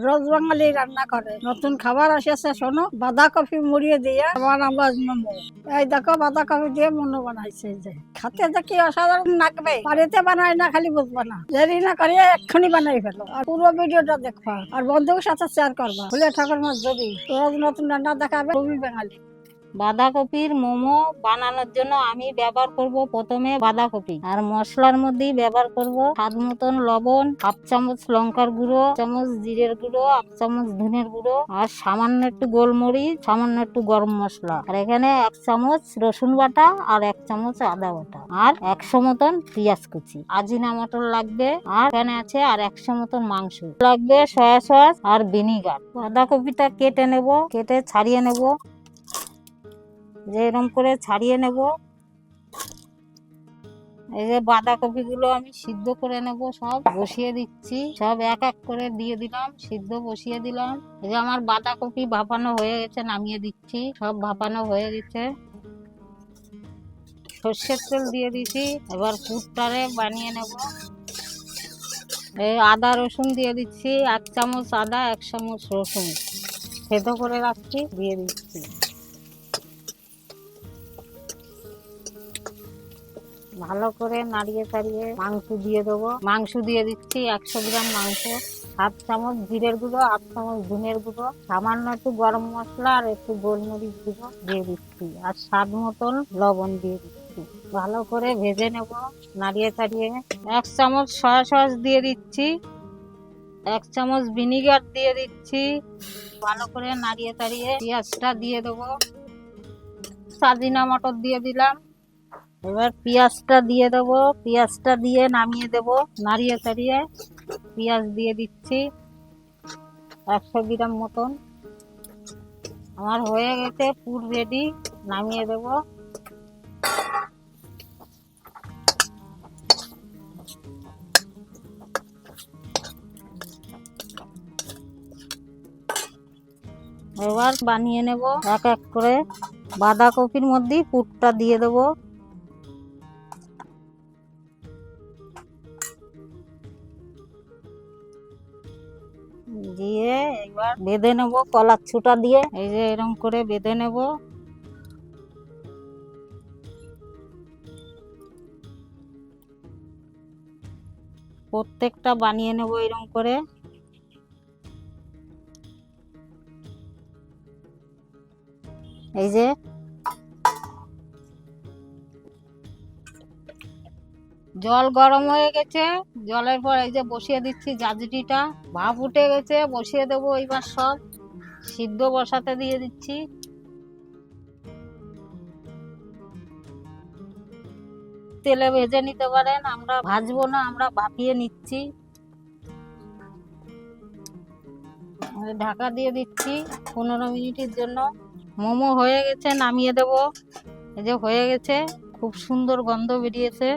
রোজ বাঙালি রান্না করে। নতুন খাবার এসেছে, শোনো, বাঁধাকপি মুড়িয়ে দিয়ে বানাবো মোমো। এই দেখো, বাঁধাকপি দিয়ে মোমো বানাইছে। এই যে খেতে যে কি অসাধারণ লাগবে। বাড়িতে বানাই না, খালি বুঝবা না, দেরি না করে এক্ষুনি বানাই ফেলো। আর পুরো ভিডিওটা দেখবা আর বন্ধুদের সাথে শেয়ার করবা। ফুলে ঠাকুরমার যদি রোজ নতুন রান্না দেখাবে রবি বাঙালি। বাঁধাকপির মোমো বানানোর জন্য আমি ব্যবহার করব প্রথমে বাঁধাকপি, আর মশলার মধ্যে ব্যবহার করব স্বাদ মতন লবণ, হাফ চামচ লঙ্কার গুঁড়ো, চামচ জিরের গুঁড়ো, হাফ চামচ ধনের গুঁড়ো, আর সামান্য একটু গোলমরিচ, সামান্য একটু গরম মশলা, আর এখানে 1 চামচ রসুন বাটা আর 1 চামচ আদা বাটা, আর 100 মতন পেঁয়াজ কুচি, আজিনা মটর লাগবে, আর এখানে আছে আর 100 মতন মাংস লাগবে, সয়া সস আর ভিনিগার। বাঁধাকপিটা কেটে নেব, কেটে ছাড়িয়ে নেব, যে এরকম করে ছাড়িয়ে নেব। এই যে বাঁধাকপি গুলো আমি সিদ্ধ করে নেব, সব বসিয়ে দিচ্ছি, সব এক এক করে দিয়ে দিলাম, সিদ্ধ বসিয়ে দিলাম। এই যে আমার বাঁধাকপি ভাপানো হয়ে গেছে, নামিয়ে দিচ্ছি, সব ভাপানো হয়ে গেছে। সর্ষের তেল দিয়ে দিচ্ছি, এবার পুরটারে বানিয়ে নেব। এই আদা রসুন দিয়ে দিচ্ছি, 1 চামচ আদা, 1 চামচ রসুন সেদ্ধ করে রাখছি, দিয়ে দিচ্ছি। ভালো করে নাড়িয়ে চাড়িয়ে মাংস দিয়ে দেবো, মাংস দিয়ে দিচ্ছি 100 গ্রাম মাংস, 1/2 চামচ জিরের গুঁড়ো, 1/2 চামচ ধনের গুঁড়ো, সামান্য একটু গরম মশলা আর একটু গোলমরিচ গুঁড়ো দিয়ে দিচ্ছি, আর স্বাদ মতন লবণ দিয়ে দিচ্ছি। ভালো করে ভেজে নেব নাড়িয়ে চাড়িয়ে। 1 চামচ সয়া সস দিয়ে দিচ্ছি, 1 চামচ ভিনিগার দিয়ে দিচ্ছি। ভালো করে নাড়িয়ে চাড়িয়ে পেঁয়াজটা দিয়ে দেবো, আজিনা মটর দিয়ে দিলাম। এবার পেঁয়াজটা দিয়ে দেবো, পেঁয়াজটা দিয়ে নামিয়ে দেব, নাড়িয়ে চাড়িয়ে পেঁয়াজ দিয়ে দিচ্ছি 100 গ্রাম মতন। আমার হয়ে গেছে, পুর রেডি, নামিয়ে দেব। এবার বানিয়ে নেব এক এক করে। বাঁধাকপির মধ্যে পুরটা দিয়ে দেবো, দিয়ে এবার বেঁধে নেব কলার ছুটা দিয়ে। এই যে এরকম করে বেঁধে নেব। প্রত্যেকটা বানিয়ে নেব এরকম করে। এই যে জল গরম হয়ে গেছে, জলের পর এই যে বসিয়ে দিচ্ছি জাজরিটা, ভাপ উঠে গেছে, বসিয়ে দেবো। এবার সব সিদ্ধ বসাতে দিয়ে দিচ্ছি। তেলে ভেজে নিতে পারেন, আমরা ভাজবো না, আমরা ভাপিয়ে নিচ্ছি। ঢাকা দিয়ে দিচ্ছি 15 মিনিটের জন্য। মোমো হয়ে গেছে, নামিয়ে দেব। এই যে হয়ে গেছে, খুব সুন্দর গন্ধ বেরিয়েছে।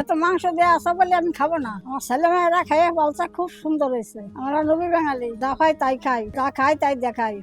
এত মাংস দেওয়া আছে বলে আমি খাবো না, আমার ছেলে মেয়েরা খেয়ে বলছে খুব সুন্দর হয়েছে। আমরা নবী বাঙালি, যা খাই তাই খাই, যা খাই তাই দেখাই।